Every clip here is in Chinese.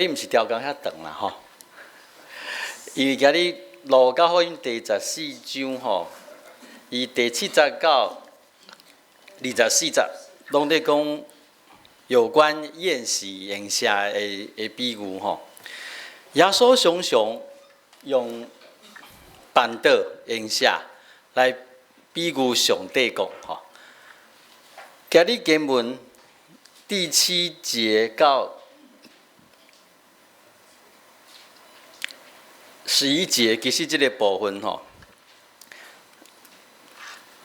你毋是调工遐长啦吼，因为今日录到福音第14章吼，伊第70到24节拢在讲有关宴席宴下的比喻吼。耶稣常常用板凳宴下来比喻上帝国吼。今日经文第7节到11节，其实这个部分吼，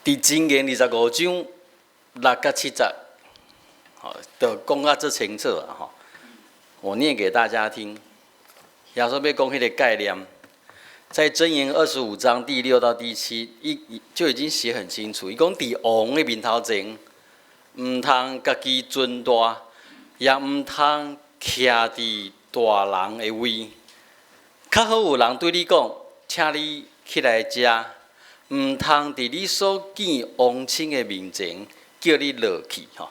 伫箴言25章6到7节，好，就讲到这清楚啊吼。我念给大家听。耶稣要讲迄个概念，在箴言25章第6到第7，就已经写很清楚。伊讲伫王的面头前，毋通家己尊大，也毋通徛伫大人的位。较好有人对你讲，请你起来食，毋通伫你所见王亲的面前叫你落去吼。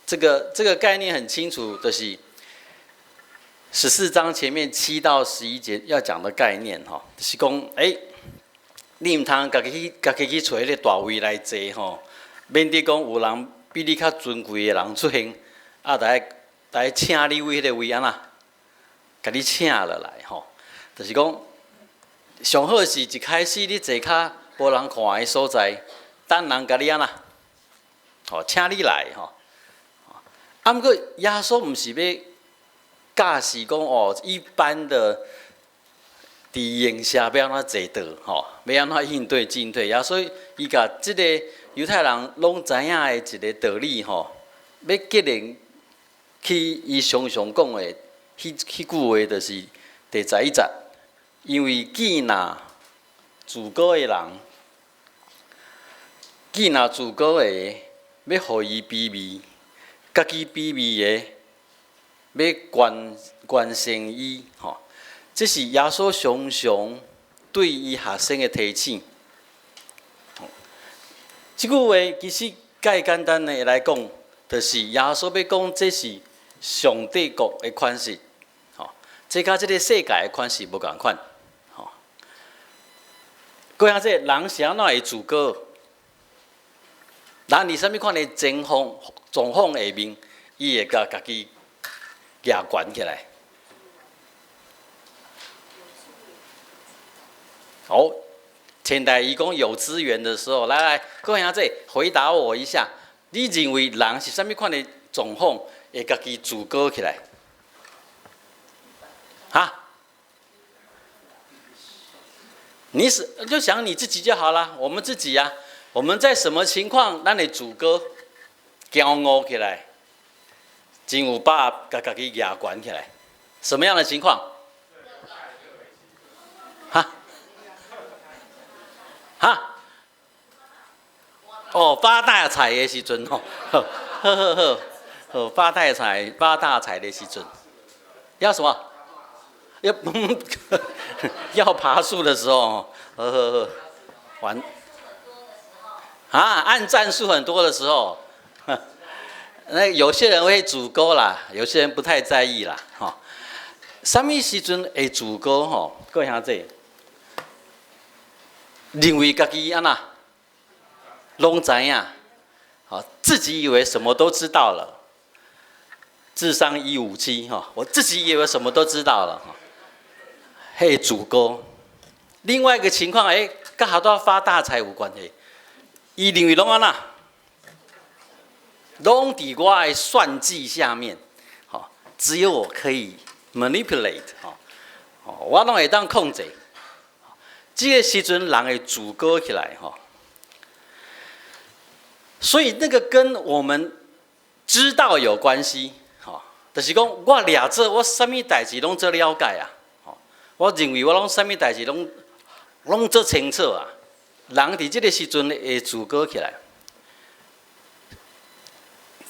这个概念很清楚，就是14章前面7到11节要讲的概念吼，就是讲你毋通家己去找迄个大位来坐吼，免得讲有人比你较尊贵的人出现，来请你为迄个位安那，甲你请落来吼。就是讲，上好是一开始你坐较无人看的所在，等人甲你安那，吼，请你来吼。啊，毋过耶稣毋是要教示讲一般的伫宴下要安怎坐倒吼，要安怎应对进退。耶稣伊甲即个犹太人拢知影的一个道理吼，要激励去伊常常讲的迄句话，就是第11节。因为既若自高的人，既若自高的要互伊卑微，家己卑微的要关心伊吼，这是耶稣常常对伊学生的提醒。这句话其实介简单的来讲，就是耶稣要讲这是上帝国的款式，吼，这甲这个世界的款式无共款。过下这人是安怎会自高？人伫啥物款的状况下面，伊会甲家己举悬起来。好，前代伊讲有资源的时候，来，过下这回答我一下，你认为人是啥物款的状况会家己自高起来？哈？你就想你自己就好了，我们自己呀、我们在什么情况咱会自高、骄傲起来，真有把家己举悬起来？什么样的情况？发大财的时阵吼，发大财的时阵，要什么？要爬树的时候，玩按战术很多的时候，那有些人会自高啦，有些人不太在意啦，哈。什么时阵会自高吼？各位兄弟，认为家己安那，拢知影，好，自己以为什么都知道了，智商157哈，我自己以为什么都知道了哈。嘿，自高。另外一个情况，跟好多发大财有关系。伊认为拢安那，拢伫我的算计下面，好，只有我可以 manipulate， 我拢会当控制。这个时阵人会自高起来，所以那个跟我们知道有关系，就是讲我掠做，我什么代志拢做了解啊。我认为我拢啥物代志拢做清楚啊，人伫这个时阵会自高起来。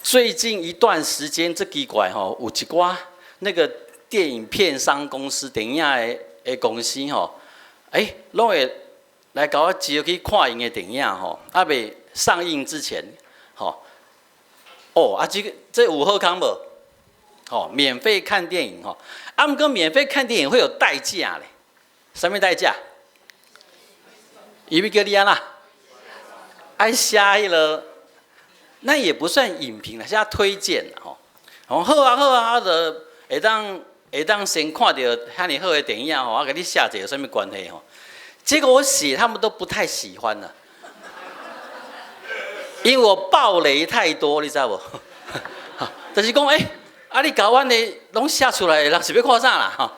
最近一段时间，这奇怪吼，有一寡那个电影片商公司、电影的公司吼，拢会来甲我招去看因的电影吼，未上映之前，这有好康无？免费看电影不过免费看电影会有代价嘞，什么代价？伊要叫你安啦，爱写迄个，那也不算影评了，是他推荐好啊，就会当先看到遐尼好的电影我给你写一个有什么关系结果我写他们都不太喜欢了，因为我爆雷太多，你知道不？就是讲你甲阮的拢写出来，人是要看啥啦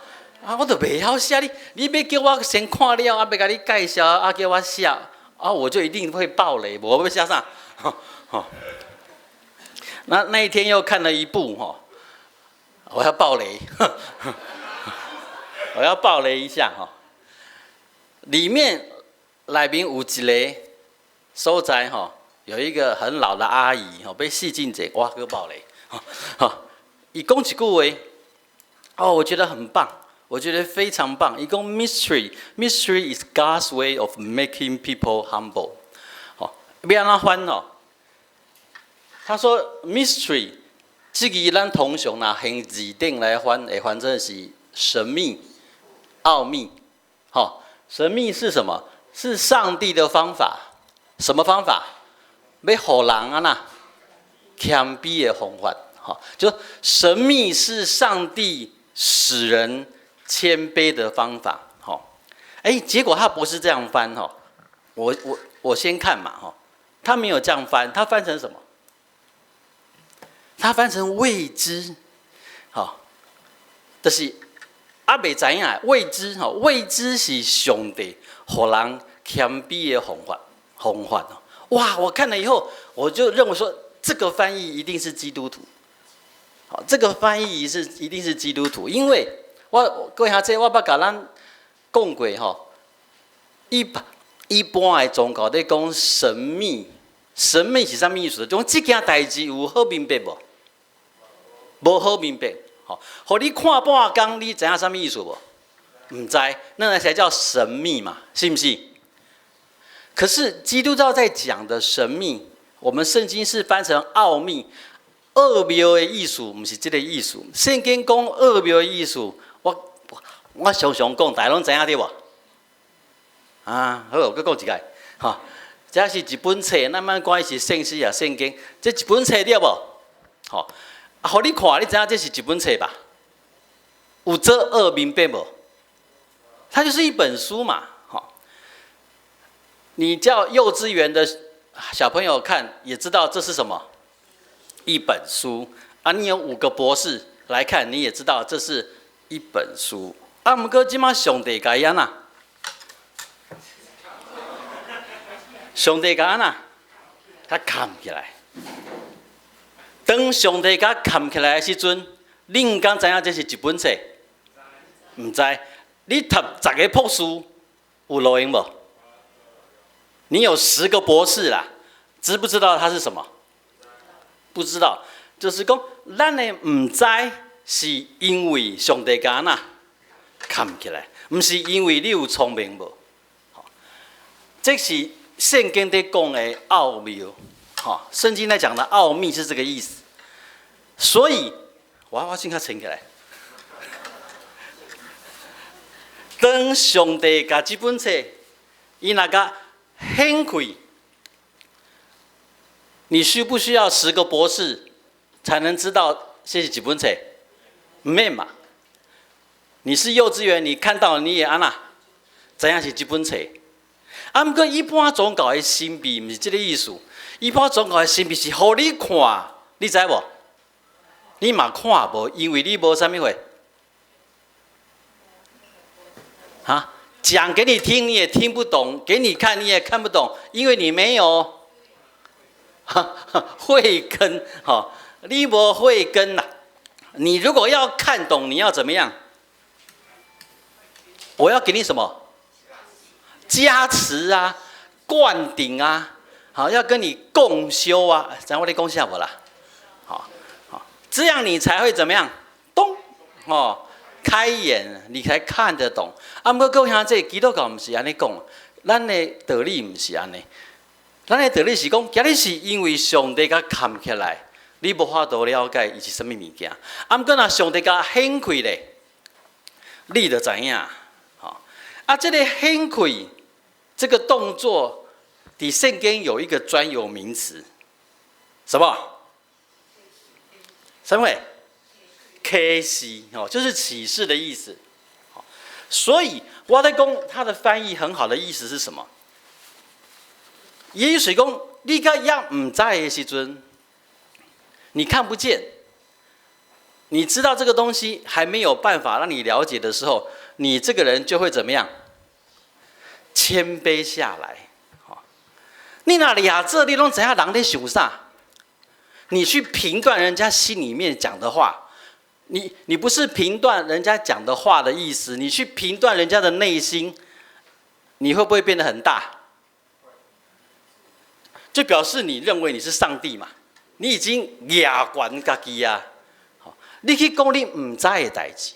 我都袂晓写，你要叫我先看了，要甲你介绍，叫我写我就一定会爆雷，我要写啥？那一天又看了一部我要爆雷，我要爆雷一下里面内面有一个所在有一个很老的阿姨被戏进者，我去爆雷伊讲一句话我觉得很棒，我觉得非常棒。伊讲 mystery is God's way of making people humble。要安怎翻他说 mystery 这个咱通常拿用字典来翻，会翻成是神秘、奥秘。神秘是什么？是上帝的方法。什么方法？要互人谦卑的方法。就神秘是上帝使人谦卑的方法。结果他不是这样翻我先看嘛他没有这样翻，他翻成什么？他翻成未知，就是袂知影未知是上帝互人谦卑的方法哇！我看了以后，我就认为说，这个翻译一定是基督徒。这个翻译一定是基督徒，因为各位兄弟，我捌甲咱讲过一般的宗教在讲神秘，神秘是啥物意思？就讲这件代志有好明白无？无好明白，互你看半工，你知影啥物意思无？唔知，那才叫神秘嘛，是不是？可是基督教在讲的神秘，我们圣经是翻成奥秘。奥妙的意思不是这个意思，圣经讲奥妙的意思，我常常讲，大家拢知影对无？好，我再讲一个，这是一本册，咱莫管是圣诗啊、圣经，这一本册对无？互你看，你知影这是一本册吧？有这二明白无？它就是一本书嘛，你叫幼稚园的小朋友看，也知道这是什么？一本书你有5个博士来看，你也知道这是一本书不过现在上帝该安怎？上帝该安怎？他扛起来。当上帝甲扛起来的时阵，你敢知影这是一本册？唔知。你读10个博士有路用无？你有10个博士啦，知不知道它是什么？不知道，就是讲，咱的唔知，是因为上帝甲咱扛起来，唔是因为你有聪明无。这是圣经在讲的奥妙，圣经在讲的奥秘是这个意思。所以，我先甲撑起来。当上帝甲这本册，伊那个掀开。你需不需要10个博士才能知道这是几本册？没嘛。你是幼稚园，你看到你也安那，知影是几本册？不过一般宗教的神秘不是这个意思，一般宗教的神秘是互你看，你知无？你嘛看无，因为你无啥物会。讲给你听你也听不懂，给你看你也看不懂，因为你没有。慧根你无慧根啦！你如果要看懂，你要怎么样？我要给你什么？加持啊，灌顶啊，要跟你共修啊，咱我得共下我啦，这样你才会怎么样？懂开眼，你才看得懂。不过各位兄弟，基督教不是安尼讲，咱的道理不是安尼。咱的道理是讲，今日是因为上帝甲扛起来，你无法度了解伊是什么物件。啊，毋过若上帝甲显开咧，你就知影。好，啊，这个显开这个动作，伫圣经有一个专有名词，什么？什么？启示哦，就是启示的意思。所以我在讲它的翻译很好的意思是什么？也就是讲，你甲也唔知的时阵，你看不见，你知道这个东西还没有办法让你了解的时候，你这个人就会怎么样？谦卑下来。你哪里啊？这你拢知影人在想啥？你去评断人家心里面讲的话，你不是评断人家讲的话的意思，你去评断人家的内心，你会不会变得很大？就表示你认为你是上帝嘛？你已经压管家己啊！你去讲你唔知的代志，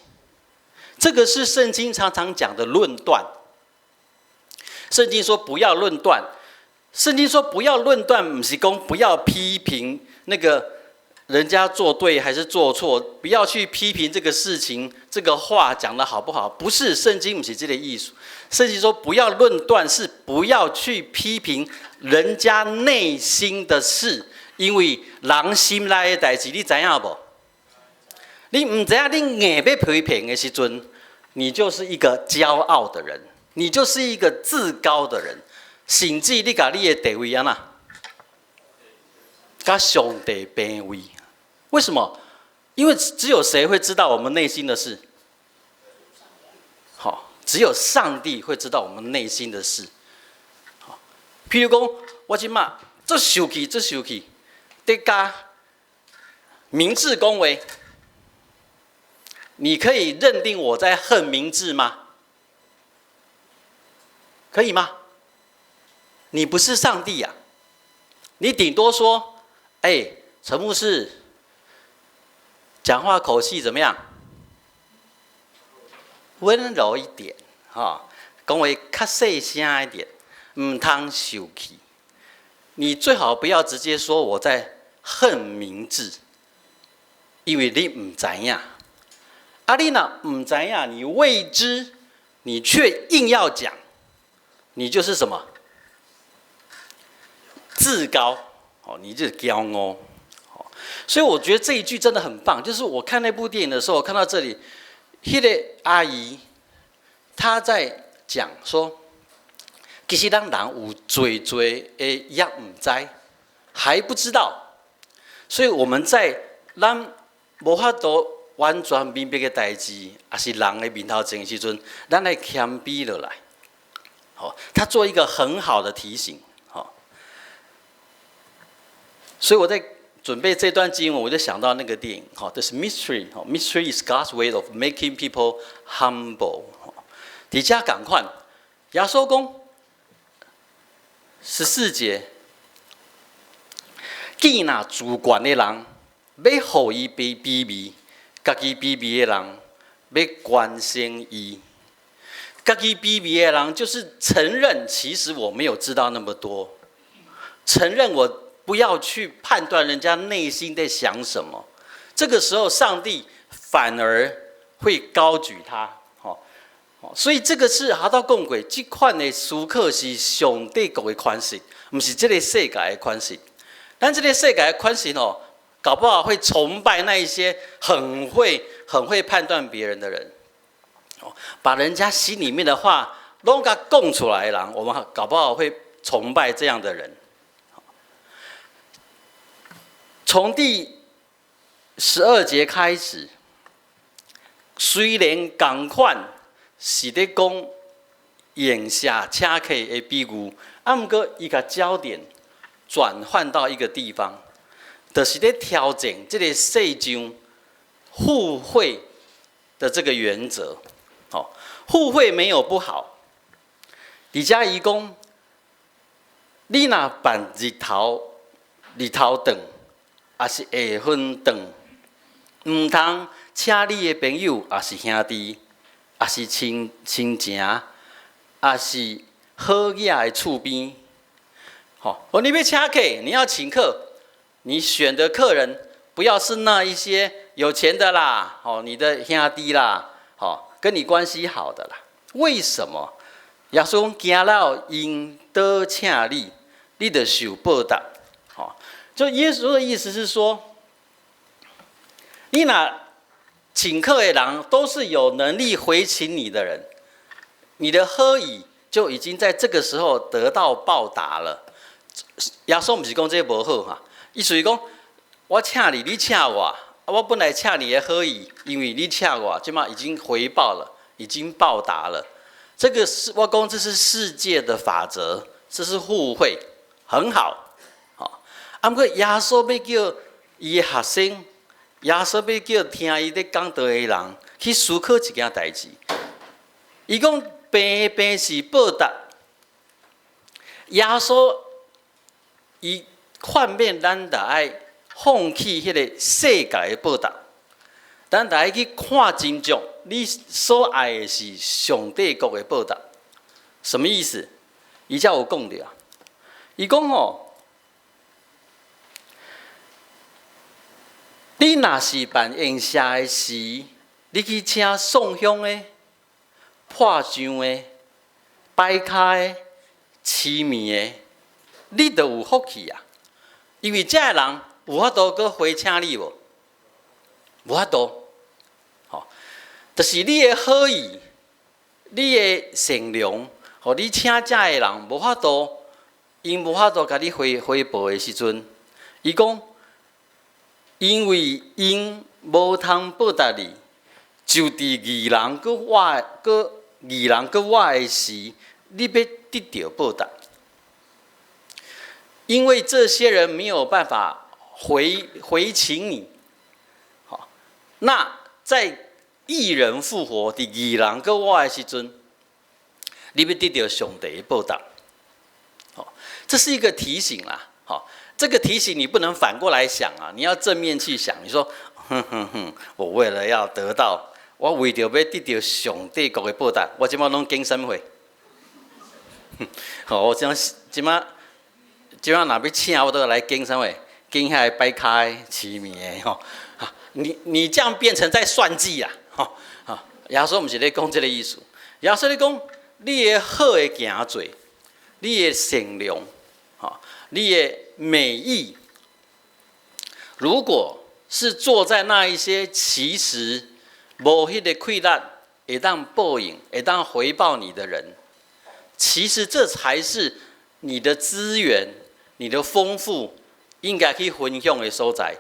这个是圣经常常讲的论断。圣经说不要论断，圣经说不要论断，不是讲不要批评那个人家做对还是做错，不要去批评这个事情，这个话讲得好不好？不是，圣经不是这个意思。圣经说不要论断，是不要去批评人家内心的事，因为人心内的代志，你知影无？你唔知影，你硬要批评的时阵，你就是一个骄傲的人，你就是一个自高的人，甚至你把你的地位安那，跟上帝平位。为什么？因为只有谁会知道我们内心的事？好，只有上帝会知道我们内心的事。好，譬如讲，我即马这生气，在家明志恭维，你可以认定我在恨明志吗？可以吗？你不是上帝啊，你顶多说，陈牧师。讲话口气怎么样？温柔一点，讲话较细声一点，唔通生气。你最好不要直接说我在恨明志，因为你唔知影。啊，你若唔知影，你未知，你却硬要讲，你就是什么？自高，你就是骄傲。所以我觉得这一句真的很棒，就是我看那部电影的时候，我看到这里，那个阿姨她在讲说，其实咱人有最的也唔知，还不知道，所以我们在咱无法度完全明白的代志，也是人的面头前的时阵，咱来谦卑落来。好，他做一个很好的提醒。好，所以我在准备这段经文，我就想到那个电影，这是 Mystery。Mystery is God's way of making people humble。底下赶快，耶稣讲14节，既那主管的人要互伊卑微，家己卑微的人要关心伊。家己卑微的人就是承认，其实我没有知道那么多，承认我不要去判断人家内心在想什么。这个时候，上帝反而会高举他。所以这个是下到讲过，这款的思考是上帝国的款式，不是这个世界的款式。但这个世界的款式搞不好会崇拜那一些很会判断别人的人，把人家心里面的话都给供出来的人，我们搞不好会崇拜这样的人。从第12节开始，虽然同款是在讲眼下车客的比喻，不过伊把焦点转换到一个地方，就是在挑战这个世上互惠的这个原则。互惠没有不好。李嘉怡讲，你若办日头顿。也是下昏顿，唔通请你的朋友，也是兄弟，也是亲情，也是好雅的厝边。你要请客，你要请客，你选的客人不要是那一些有钱的啦，你的兄弟啦，跟你关系好的啦。为什么？耶稣讲，行了因得请你，你得受报答。就耶稣的意思是说，你那请客的人都是有能力回请你的人，你的好意就已经在这个时候得到报答了。耶稣不是讲这不好哈，意思是讲，我请你，你请我，我本来请你的好意，因为你请我，即嘛已经回报了，已经报答了。这个是我讲，这是世界的法则，这是互惠，很好。不过耶稣要叫伊的学生，耶稣要叫听伊咧讲道的人去思考一件代志。伊讲平平是报答，耶稣伊劝勉咱大爱放弃迄个世界的报答，咱大爱去看真重，你所爱的是上帝国的报答。什么意思？伊才有讲着，伊讲你若是办宴社的时，你去请送香的、破香的、摆开的、饲面的，你就有福气啊！因为这个人有法度搁回请你无？无法度，就是你的好意、你的善良，你请这个人无法度，因无法度甲你回报的时阵，伊讲。因为因无通报答你，就伫义人搁我的时，你要得到报答。因为这些人没有办法回请你，那在义人复活伫义人搁我的时阵，你要得到上帝的报答。这是一个提醒啦，这个提醒你不能反过来想啊，你要正面去想。你说，我为了要得到，我为着要得到上帝国的报答，我即马拢经什会？我即马若要请，我都要来经什会？经遐摆开饲面的你这样变成在算计啦，耶稣不是咧讲这个意思，耶稣咧讲，你的好的行做，你的善良，你的美意，如果是坐在那一些其实无迄个亏难，会当报应，会当回报你的人，其实这才是你的资源、你的丰富应该去分享的所在。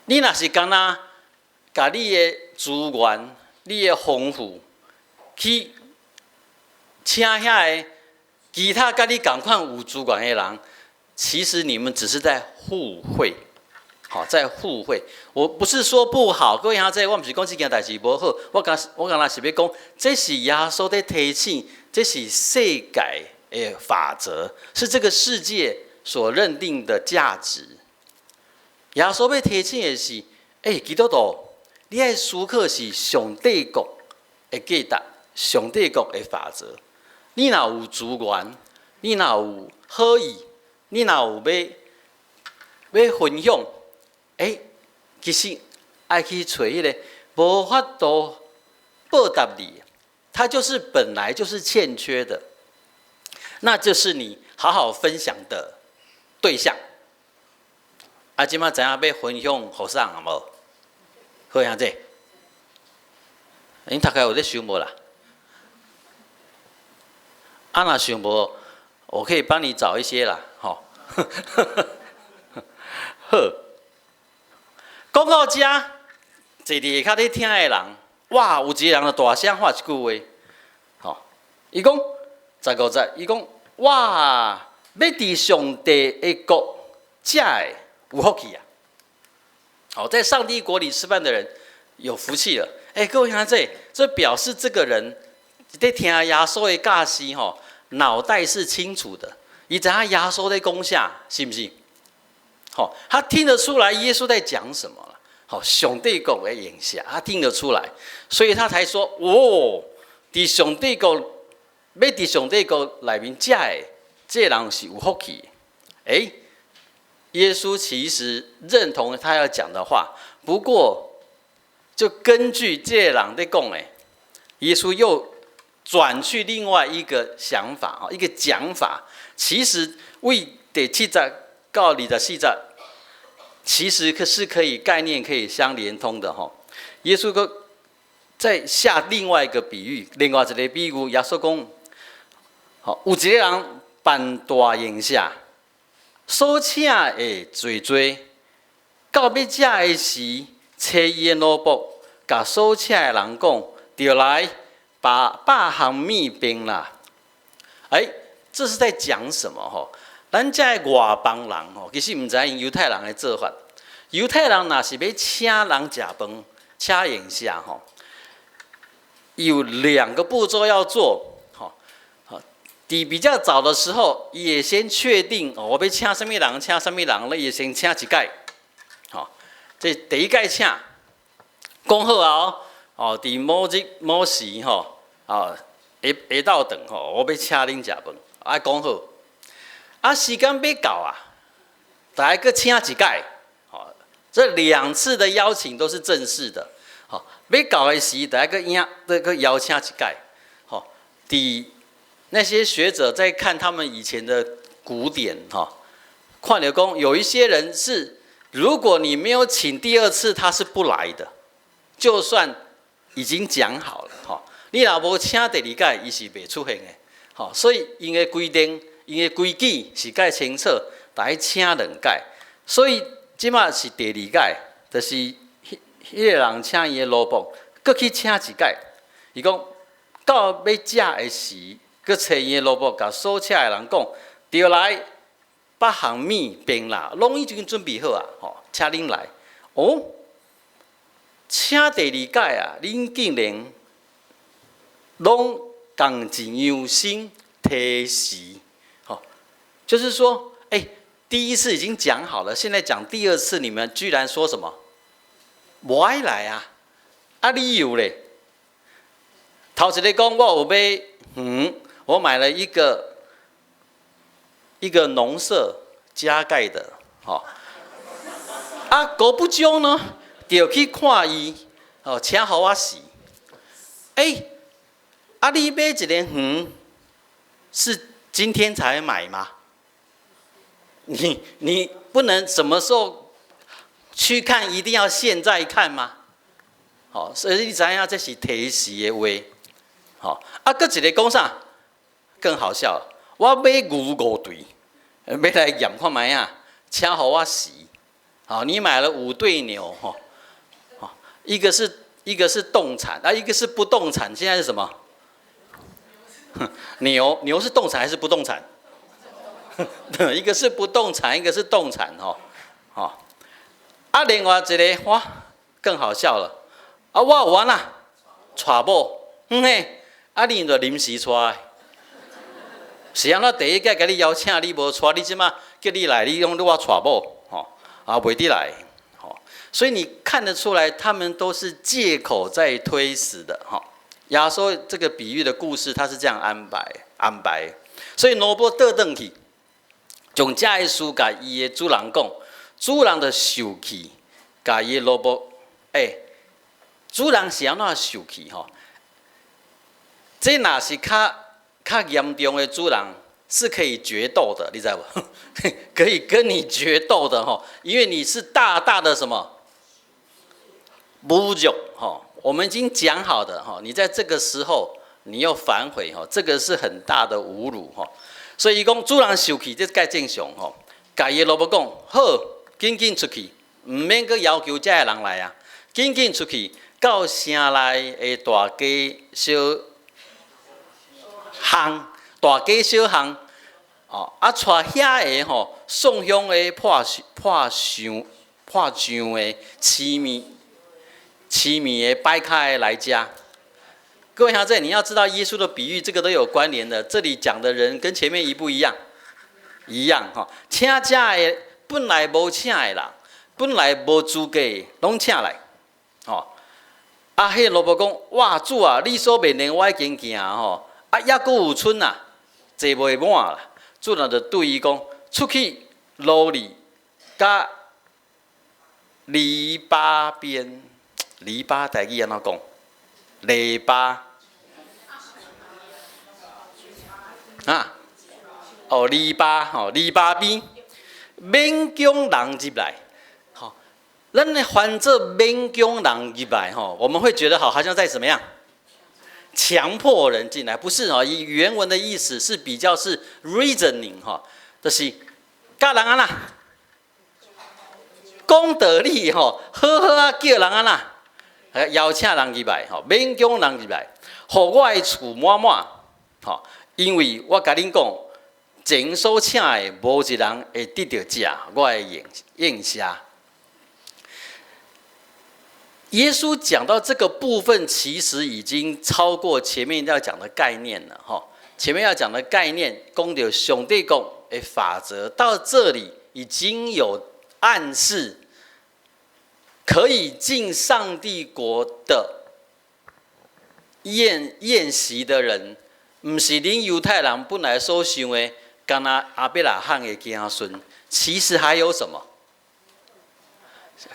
你若是干那，把你的资源、你的丰富去请遐个。其他跟你同款有资源的人，其实你们只是在互惠，在互惠。我不是说不好，各位兄弟，我不是讲这件代志不好，我刚才是要讲，这是耶稣在提醒，这是世界的法则，是这个世界所认定的价值。耶稣要提醒的是，基督徒，你要思考是上帝国的价值，上帝国的法则。你若有资源，你若有好意，你若有要分享，其实爱去找迄个无法度报答你，他就是本来就是欠缺的，那就是你好好分享的对象。即马知影要分享互啥啊？无？好兄弟，恁大概有咧想无啦？若想无，我可以帮你找一些啦，好。讲到这，坐伫下骹咧听的人，哇，有一个人就大声发一句话，伊讲15节，伊讲哇，要伫上帝的国，才会有福气啊！在上帝国里吃饭的人有福气了。各位兄弟，这表示这个人。在听耶稣的教示，脑袋是清楚的，伊知影耶稣在讲啥，是不是？他听得出来耶稣在讲什么了。上帝国的影响，他听得出来，所以他才说：伫上帝国，要伫上帝国内面这人是有福气。耶稣其实认同他要讲的话，不过就根据这个人在讲的，耶稣又转去另外一个想法，一个讲法。其实为第7节到24节，其实是可以概念可以相连通的哈。耶稣再下另外一个比喻，另外一个比喻，耶稣讲，好，有一个人办大宴席，所请的最多，到要食的时，找伊的奴仆，甲所请的人讲，就来把8项米饼啦。这是在讲什么吼？咱这外邦人吼，其实唔知因犹太人的做法。犹太人若是要请人食饭、请宴席吼，有2个步骤要做。比较早的时候，也先确定我要请什么人，请什么人，那也先请一届。这第一届请，讲好后，伫某日某时下昼顿我要请恁食饭，爱讲好。时间要到大家搁请一届。这2次的邀请都是正式的。要到的时，大家搁邀请一届。伫那些学者在看他们以前的古典，看到讲有一些人是，如果你没有请第2次，他是不来的，就算已经讲好了，你若无请第2届，伊是袂出现的。所以因的规定、因的规矩是介清楚，大家请2届。所以即马是第2届，就是迄个人请伊的奴仆，搁去请一届。伊讲到要食的时。佮找伊的奴仆，甲所请的人讲，就来8项米饼啦，拢已经准备好请恁来。请第2届恁竟然拢同一样心提示，就是说，第1次已经讲好了，现在讲第2次，你们居然说什么？无爱来理由咧？头一个讲我有买我买了一个农舍加盖的，过不久呢，就去看伊，请互我洗。你买一个是今天才买吗？你不能什么时候去看，一定要现在看吗？所以你知影这是提示的话。搁一个讲啥？更好笑了，我买牛5对，要来验看卖请互我洗。你买了5对牛，一个是动产，一个是不动产，现在是什么？牛是动产还是不动产？一个是不动产，一个是动产另外一个哇，更好笑了，我有玩娶某，你就临时娶的。是安怎第1届甲你邀请，你无娶，你即马叫你来，你讲我娶某，袂得来，所以你看得出来，他们都是借口在推辞的，耶稣这个比喻的故事，他是这样安排。所以奴仆倒转去，将这个事甲伊的主人讲，主人就受气，甲伊的奴仆，主人是安怎受气这若是较严重的主人是可以决斗的，你知道不？可以跟你决斗的因为你是大大的什么侮辱我们已经讲好的你在这个时候你又反悔这个是很大的侮辱所以讲主人受气，这该正常甲伊老婆讲好，紧紧出去，唔免阁要求这个人来紧紧出去到城内的大街小巷，大街小巷，带遐个送香的破香的凄迷的摆开来家。各位兄弟，你要知道耶稣的比喻，这个都有关联的。这里讲的人跟前面一不一样？一样请这的本来无请的人，本来无资格的，拢请来。迄老婆讲：哇，主啊，你所命令我已经行抑阁有剩坐袂满啦。主人就对伊讲：出去努力甲篱笆边，篱笆台语安怎讲？篱笆啊，哦，篱笆，吼，篱笆边，免强人入来，好，咱的翻做免强人入来，吼，我们会觉得好像在怎么样？强迫人进来，不是哦，以原文的意思是比较是 reasoning 哈，就是教人安那讲道理吼，好好啊叫人安那，邀请人入来吼，勉强人入来，互我的厝满满吼，因为我甲恁讲，前所请的无一人会得到食我的宴虾。耶稣讲到这个部分，其实已经超过前面要讲的概念了哈。前面要讲的概念，讲到上帝讲的法则，到这里已经有暗示，可以进上帝国的宴席的人，不是恁犹太人本来所想的，干那阿伯拉罕的子孙，其实还有什么？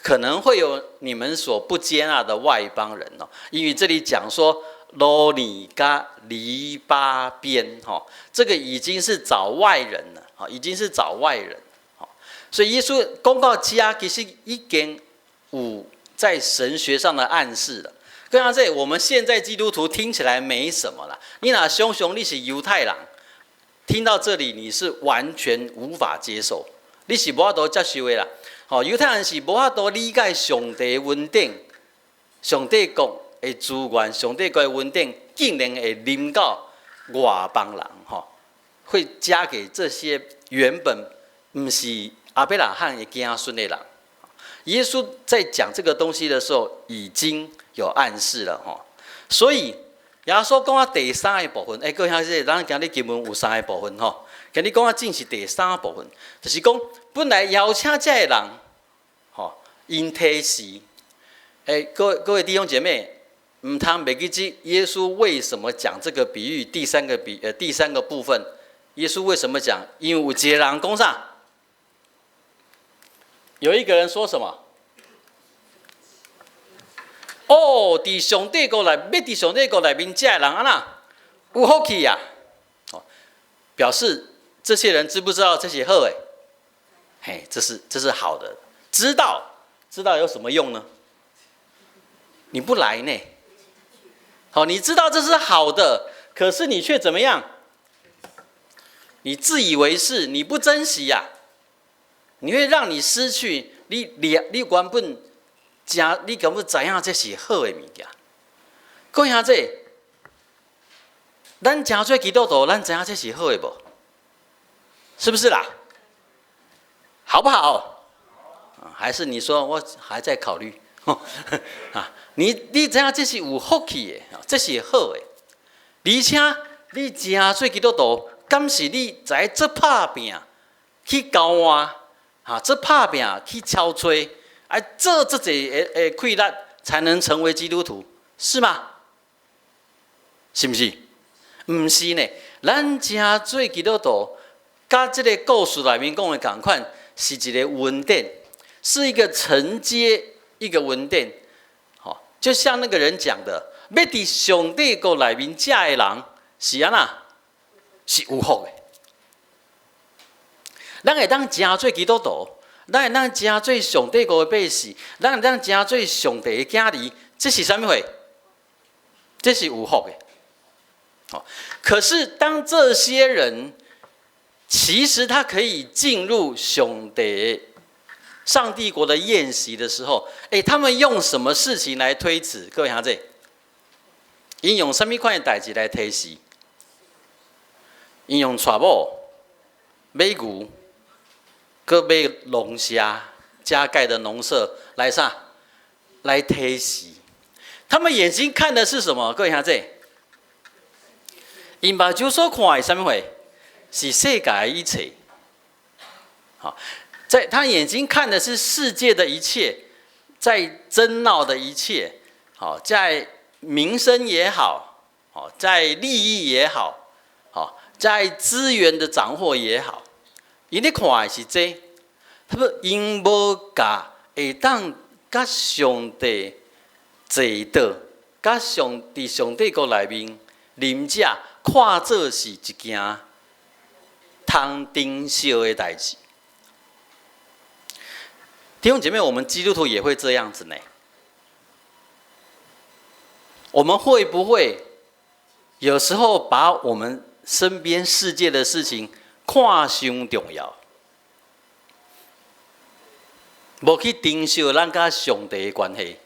可能会有你们所不接纳的外邦人哦，因为这里讲说罗尼加篱笆边哈，这个已经是找外人了，已经是找外人，所以耶稣公告家其实已经有在神学上的暗示了。跟他这，我们现在基督徒听起来没什么啦，你哪熊你是犹太人，听到这里你是完全无法接受，你是无法度接受的啦。犹太人是无法度理解上帝恩典、上帝国的资源、上帝国的恩典，竟然会临到外邦人，会加给这些原本不是亚伯拉罕的子孙的人。耶稣在讲这个东西的时候，已经有暗示了，所以耶稣讲到第三个部分，各位兄弟，咱今日经文有三个部分，今日讲到正是第三个部分，就是讲本来邀请这个人，因提示，各位弟兄姐妹，唔通袂记记耶稣为什么讲这个比喻？第三个部分，耶稣为什么讲？因为有一个人讲啥？有一个人说什么？哦，伫上帝国内，要伫上帝国内面食的人安那有福气呀！表示这些人知不知道这些好诶？这是好的，知道有什么用呢？你不来呢？你知道这是好的，可是你却怎么样？你自以为是，你不珍惜呀，你会让你失去你原本你根本知影这是好的物件。各位兄弟，咱真做基督徒，咱知影这是好的无？是不是啦？好不好？还是你说我还在考虑？你知影这是有福气的，这是好的，而且你真做基督徒，敢是你在这拍拼去交换，这拍拼去敲吹，这济的困难才能成为基督徒，是吗？是不是？不是呢，咱真做基督徒，甲这个故事里面讲的同款，是一个恩典，是一个承接一个恩典。就像那个人讲的，要伫上帝国内面食的人是安那？是有福的。咱会当真做基督徒，咱会当真做上帝国的百姓，咱会当真做上帝的子儿，这是什么货？这是有福的。可是当这些人其实他可以进入上帝国的宴席的时候，他们用什么事情来推辞？各位兄弟，因用什么款的代志来推辞？因用带某、买牛，搁买龙虾，加盖的农舍来啥？来推辞。他们眼睛看的是什么？各位兄弟，因目睭所看的什么货？是世界的一切。在他眼睛看的是世界的一切，在争闹的一切，在民生也好，在利益也好，在资源的掌握也好，因咧看的是这，他说因无甲会当甲上帝坐倒，甲上帝国内面啉者看做是一件通珍惜的代志。弟兄姐妹，我们基督徒也会这样子呢？我们会不会有时候把我们身边世界的事情看伤重要，无去珍惜咱甲上帝的关系？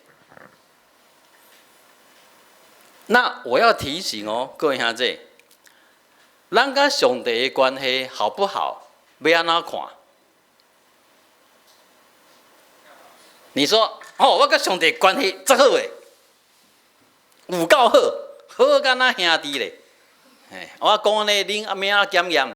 那我要提醒哦，各位兄弟，咱甲上帝的关系好不好？要安怎看？你说哦，我甲上帝关系真好诶，有够好，好敢若兄弟咧。我讲呢，恁明仔检验，